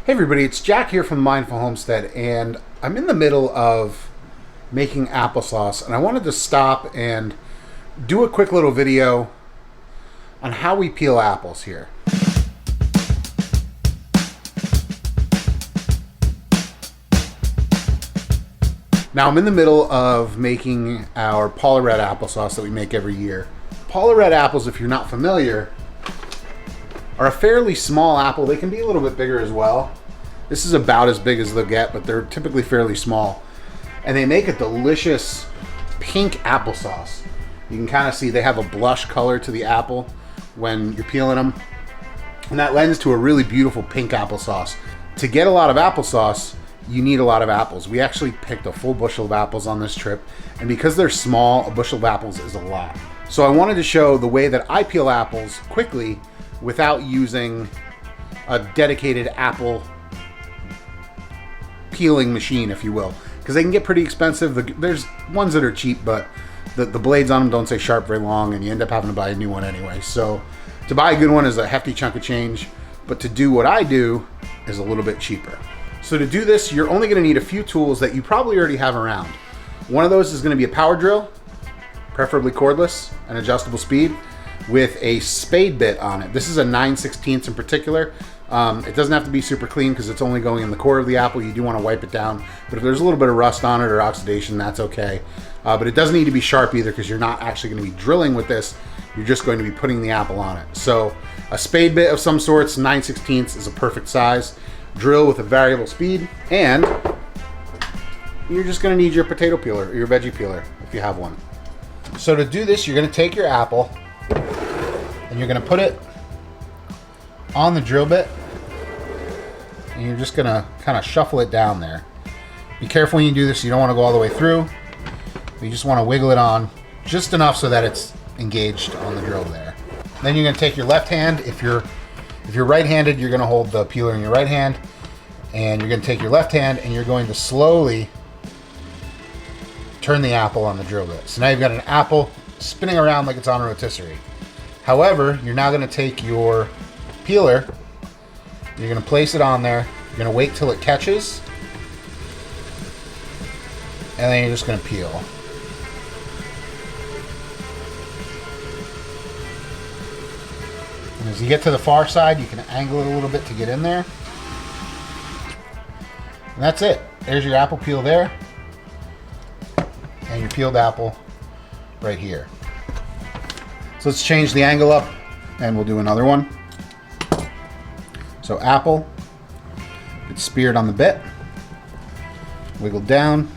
Hey everybody, it's Jack here from Mindful Homestead, and I'm in the middle of making applesauce, and I wanted to stop and do a quick little video on how we peel apples here. Now I'm in the middle of making our Paula red applesauce that we make every year. Paula red apples, if you're not familiar, are a fairly small apple. They can be a little bit bigger as well. This is about as big as they'll get, but they're typically fairly small. And they make a delicious pink applesauce. You can kind of see they have a blush color to the apple when you're peeling them. And that lends to a really beautiful pink applesauce. To get a lot of applesauce, you need a lot of apples. We actually picked a full bushel of apples on this trip. And because they're small, a bushel of apples is a lot. So I wanted to show the way that I peel apples quickly without using a dedicated apple peeling machine, if you will, because they can get pretty expensive. There's ones that are cheap, but the blades on them don't stay sharp very long, and you end up having to buy a new one anyway. So to buy a good one is a hefty chunk of change, but to do what I do is a little bit cheaper. So to do this, you're only going to need a few tools that you probably already have around. One of those is going to be a power drill, preferably cordless and adjustable speed, with a spade bit on it. This is a 9/16 in particular. It doesn't have to be super clean because it's only going in the core of the apple. You do want to wipe it down, but if there's a little bit of rust on it or oxidation, that's okay. But it doesn't need to be sharp either, because you're not actually going to be drilling with this. You're just going to be putting the apple on it. So a spade bit of some sorts, 9/16 is a perfect size. Drill with a variable speed, and you're just going to need your potato peeler or your veggie peeler if you have one. So to do this, you're going to take your apple and you're going to put it on the drill bit, and you're just going to kind of shuffle it down there. Be careful when you do this. You don't want to go all the way through. You just want to wiggle it on just enough so that it's engaged on the drill there. Then you're going to take your left hand. If you're right-handed, you're going to hold the peeler in your right hand, and you're going to take your left hand and you're going to slowly turn the apple on the drill bit. So now you've got an apple spinning around like it's on a rotisserie. However, you're now going to take your peeler, you're going to place it on there, you're going to wait till it catches, and then you're just going to peel. And as you get to the far side, you can angle it a little bit to get in there. And that's it. There's your apple peel there, and your peeled apple right here. So let's change the angle up and we'll do another one. So apple, it's speared on the bit, wiggle down.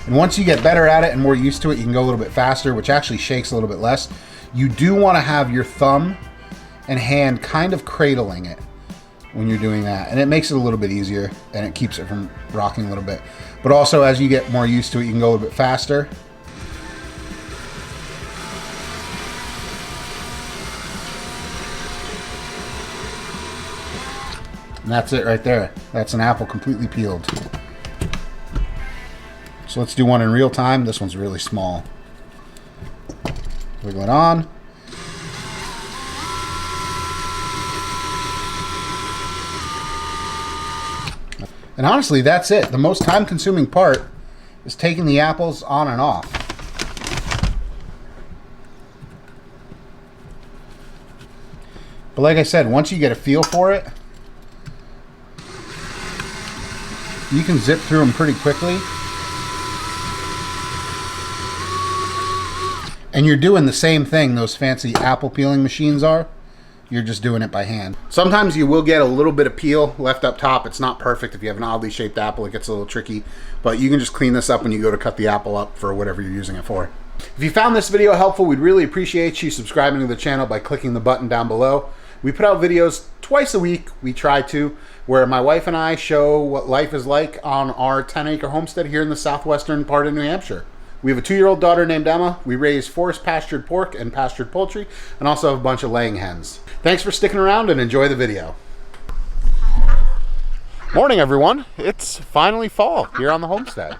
And once you get better at it and more used to it, you can go a little bit faster, which actually shakes a little bit less. You do want to have your thumb and hand kind of cradling it when you're doing that. And it makes it a little bit easier and it keeps it from rocking a little bit. But also, as you get more used to it, you can go a little bit faster. And that's it right there. That's an apple completely peeled. So let's do one in real time. This one's really small. Wiggle it on. And honestly, that's it. The most time-consuming part is taking the apples on and off. But like I said, once you get a feel for it, you can zip through them pretty quickly. And you're doing the same thing those fancy apple peeling machines are. You're just doing it by hand. Sometimes you will get a little bit of peel left up top. It's not perfect. If you have an oddly shaped apple, it gets a little tricky. But you can just clean this up when you go to cut the apple up for whatever you're using it for. If you found this video helpful, we'd really appreciate you subscribing to the channel by clicking the button down below. We put out videos twice a week, we try to, where my wife and I show what life is like on our 10-acre homestead here in the southwestern part of New Hampshire. We have a 2-year-old daughter named Emma. We raise forced pastured pork and pastured poultry, and also have a bunch of laying hens. Thanks for sticking around and enjoy the video. Morning, everyone. It's finally fall here on the homestead.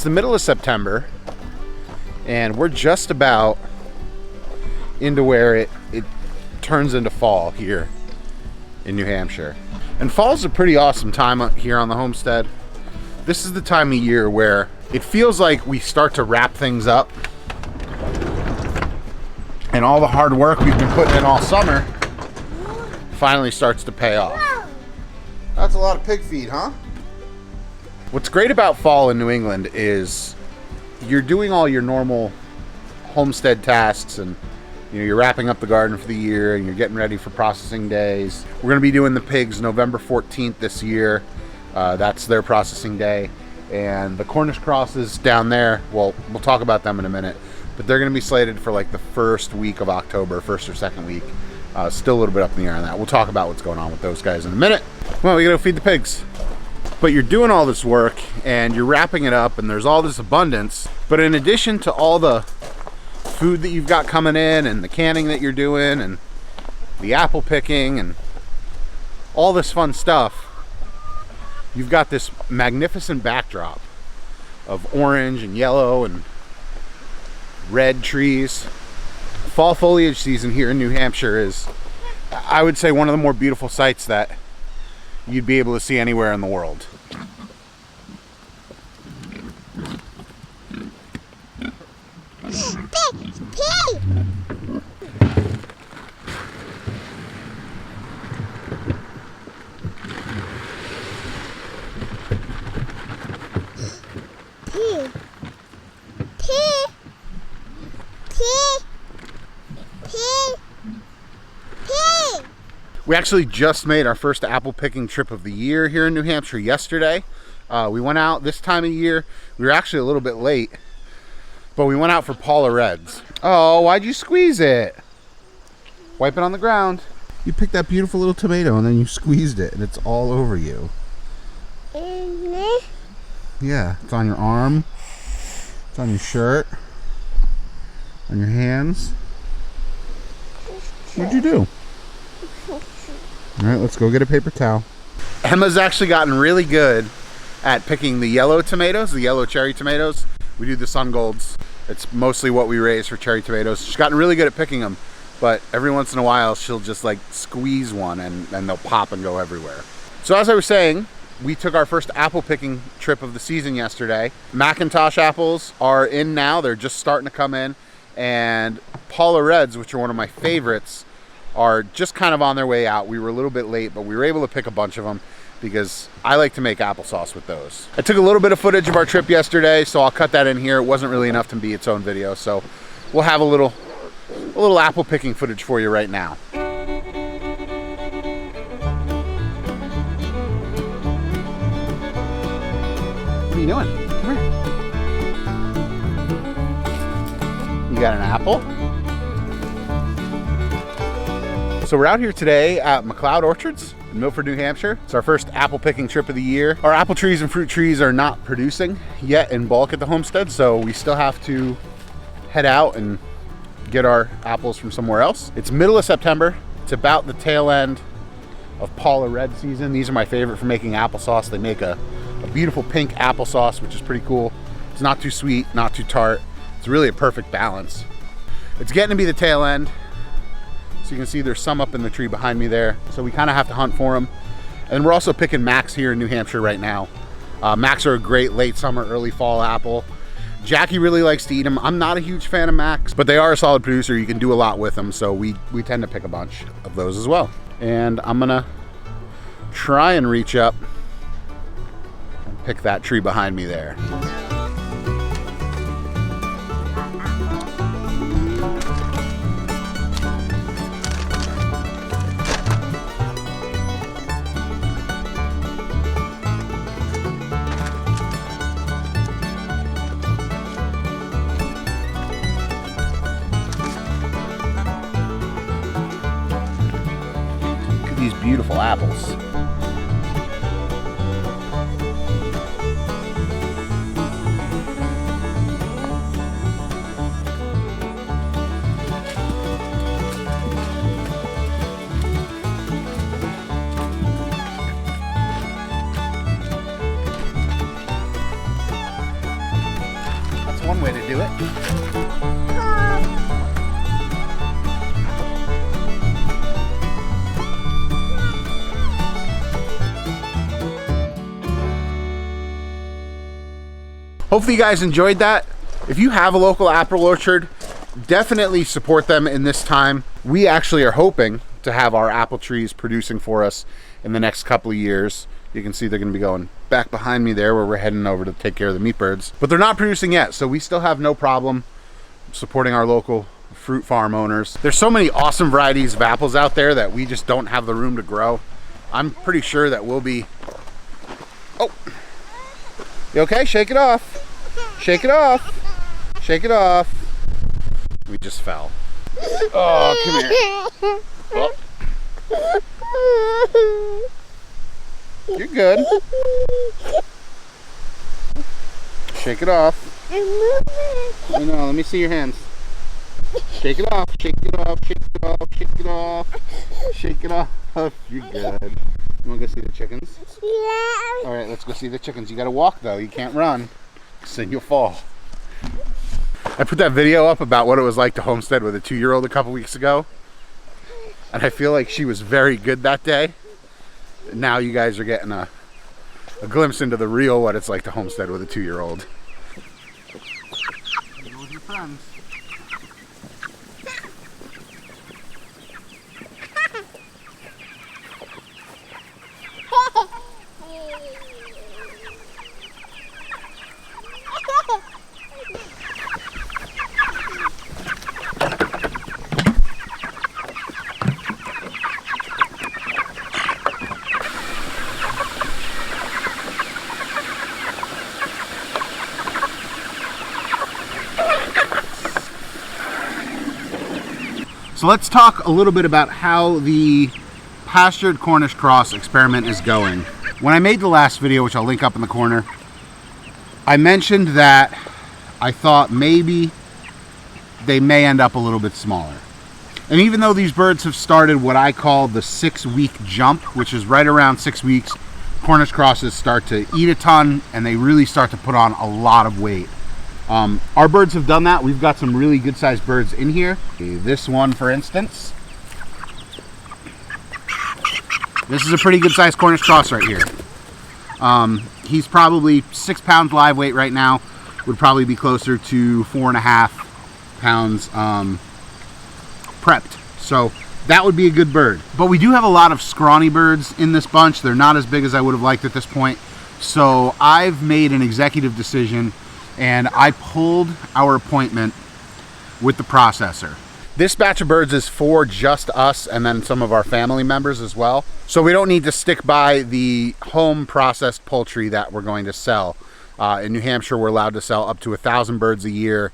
It's the middle of September, and we're just about into where it turns into fall here in New Hampshire. And fall's a pretty awesome time here on the homestead. This is the time of year where it feels like we start to wrap things up, and all the hard work we've been putting in all summer finally starts to pay off. That's a lot of pig feed, huh? What's great about fall in New England is you're doing all your normal homestead tasks, and you're wrapping up the garden for the year, and you're getting ready for processing days. We're going to be doing the pigs November 14th this year. That's their processing day. And the Cornish crosses down there, well, we'll talk about them in a minute, but they're going to be slated for like the first week of October, first or second week. Still a little bit up in the air on that. We'll talk about what's going on with those guys in a minute. Well, we got to feed the pigs. But you're doing all this work, and you're wrapping it up, and there's all this abundance. But in addition to all the food that you've got coming in, and the canning that you're doing, and the apple picking, and all this fun stuff, you've got this magnificent backdrop of orange and yellow and red trees. Fall foliage season here in New Hampshire is, I would say, one of the more beautiful sights that you'd be able to see anywhere in the world. We actually just made our first apple picking trip of the year here in New Hampshire yesterday. We went out this time of year. We were actually a little bit late, but we went out for Paula Reds. Oh, why'd you squeeze it? Wipe it on the ground. You picked that beautiful little tomato and then you squeezed it, and it's all over you. Yeah, it's on your arm. It's on your shirt. On your hands. What'd you do? All right, let's go get a paper towel. Emma's actually gotten really good at picking the yellow tomatoes, the yellow cherry tomatoes. We do the sun golds. It's mostly what we raise for cherry tomatoes. She's gotten really good at picking them, but every once in a while she'll just like squeeze one and they'll pop and go everywhere. So as I was saying, we took our first apple picking trip of the season yesterday. Macintosh apples are in now. They're just starting to come in. And Paula Reds, which are one of my favorites, are just kind of on their way out. We were a little bit late, but we were able to pick a bunch of them because I like to make applesauce with those. I took a little bit of footage of our trip yesterday, so I'll cut that in here. It wasn't really enough to be its own video, so we'll have a little apple picking footage for you right now. What are you doing? Come here. You got an apple? So we're out here today at McLeod Orchards in Milford, New Hampshire. It's our first apple picking trip of the year. Our apple trees and fruit trees are not producing yet in bulk at the homestead, so we still have to head out and get our apples from somewhere else. It's middle of September. It's about the tail end of Paula Red season. These are my favorite for making applesauce. They make a beautiful pink applesauce, which is pretty cool. It's not too sweet, not too tart. It's really a perfect balance. It's getting to be the tail end. So you can see there's some up in the tree behind me there. So we kind of have to hunt for them. And we're also picking Macs here in New Hampshire right now. Macs are a great late summer, early fall apple. Jackie really likes to eat them. I'm not a huge fan of Macs, but they are a solid producer. You can do a lot with them. So we tend to pick a bunch of those as well. And I'm gonna try and reach up and pick that tree behind me there. These beautiful apples. Hopefully you guys enjoyed that. If you have a local apple orchard, definitely support them in this time. We actually are hoping to have our apple trees producing for us in the next couple of years. You can see they're going to be going back behind me there where we're heading over to take care of the meat birds. But they're not producing yet, so we still have no problem supporting our local fruit farm owners. There's so many awesome varieties of apples out there that we just don't have the room to grow. I'm pretty sure that we'll be... Oh! You okay? Shake it off. Shake it off. Shake it off. We just fell. Oh, come here. Oh. You're good. Shake it off. I know, let me see your hands. Shake it off, shake it off, shake it off, shake it off. Shake it off. You're good. You wanna go see the chickens? Yeah. Alright, let's go see the chickens. You gotta walk though, you can't run. So you'll fall. I put that video up about what it was like to homestead with a 2-year-old a couple weeks ago. And I feel like she was very good that day. Now you guys are getting a glimpse into the real what it's like to homestead with a 2-year-old. Go with your friends. So let's talk a little bit about how the pastured Cornish cross experiment is going. When I made the last video, which I'll link up in the corner, I mentioned that I thought maybe they may end up a little bit smaller. And even though these birds have started what I call the 6-week jump, which is right around 6 weeks, Cornish crosses start to eat a ton and they really start to put on a lot of weight. Our birds have done that. We've got some really good sized birds in here. This one, for instance. This is a pretty good sized Cornish cross right here. He's probably 6 pounds live weight right now. Would probably be closer to 4.5 pounds prepped. So that would be a good bird. But we do have a lot of scrawny birds in this bunch. They're not as big as I would have liked at this point. So I've made an executive decision and I pulled our appointment with the processor. This batch of birds is for just us and then some of our family members as well. So we don't need to stick by the home processed poultry that we're going to sell. In New Hampshire, we're allowed to sell up to 1,000 birds a year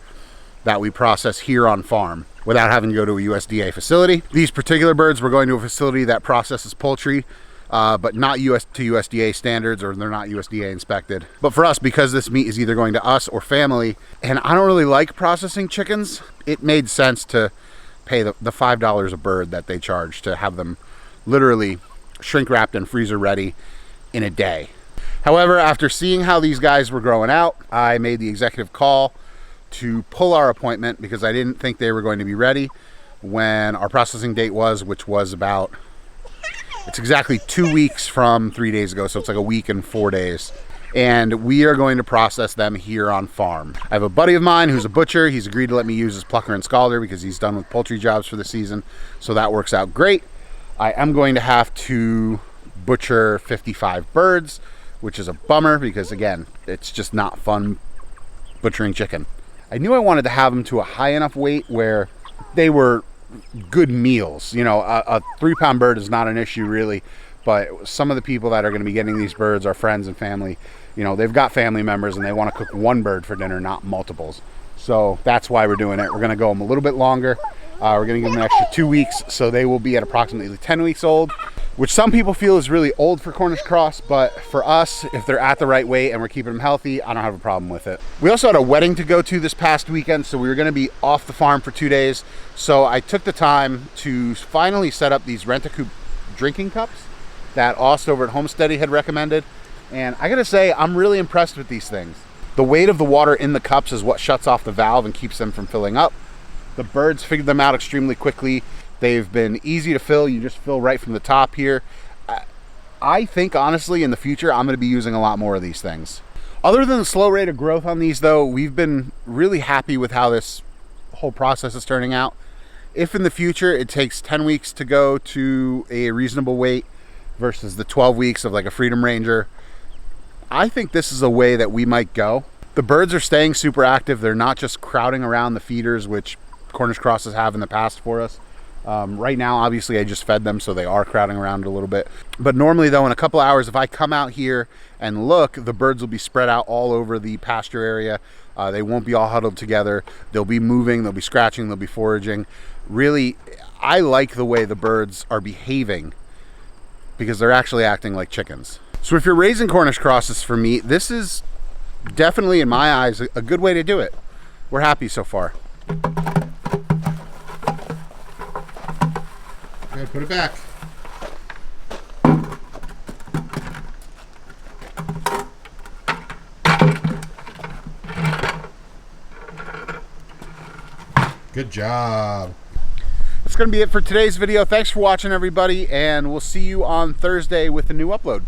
that we process here on farm without having to go to a USDA facility. These particular birds, we're going to a facility that processes poultry, but not to USDA standards, or they're not USDA inspected. But for us, because this meat is either going to us or family, and I don't really like processing chickens, it made sense to pay the $5 a bird that they charge to have them literally shrink wrapped and freezer ready in a day. However, after seeing how these guys were growing out, I made the executive call to pull our appointment because I didn't think they were going to be ready when our processing date was, which was about, it's exactly 2 weeks from 3 days ago, so it's like a week and 4 days. And we are going to process them here on farm. I have a buddy of mine who's a butcher. He's agreed to let me use his plucker and scalder because he's done with poultry jobs for the season, so that works out great. I am going to have to butcher 55 birds, which is a bummer because, again, it's just not fun butchering chicken. I knew I wanted to have them to a high enough weight where they were good meals. You know, a 3-pound bird is not an issue really, but some of the people that are going to be getting these birds are friends and family. You know, they've got family members and they want to cook one bird for dinner, not multiples. So that's why we're doing it. We're going to go them a little bit longer. We're going to give them an extra 2 weeks, so they will be at approximately 10 weeks old, which some people feel is really old for Cornish cross, but for us, if they're at the right weight and we're keeping them healthy, I don't have a problem with it. We also had a wedding to go to this past weekend, so we were going to be off the farm for 2 days. So I took the time to finally set up these Rent-A-Coop drinking cups that Aust over at Homesteading had recommended. And I gotta say, I'm really impressed with these things. The weight of the water in the cups is what shuts off the valve and keeps them from filling up. The birds figured them out extremely quickly. They've been easy to fill. You just fill right from the top here. I think honestly in the future I'm going to be using a lot more of these things. Other than the slow rate of growth on these though, we've been really happy with how this whole process is turning out. If in the future it takes 10 weeks to go to a reasonable weight versus the 12 weeks of like a Freedom Ranger, I think this is a way that we might go. The birds are staying super active. They're not just crowding around the feeders, which Cornish crosses have in the past for us. Right now, obviously, I just fed them, so they are crowding around a little bit. But normally, though, in a couple hours, if I come out here and look, the birds will be spread out all over the pasture area. They won't be all huddled together. They'll be moving, they'll be scratching, they'll be foraging. Really, I like the way the birds are behaving because they're actually acting like chickens. So if you're raising Cornish crosses for meat, this is definitely, in my eyes, a good way to do it. We're happy so far. Put it back. Good job. That's going to be it for today's video. Thanks for watching, everybody, and we'll see you on Thursday with a new upload.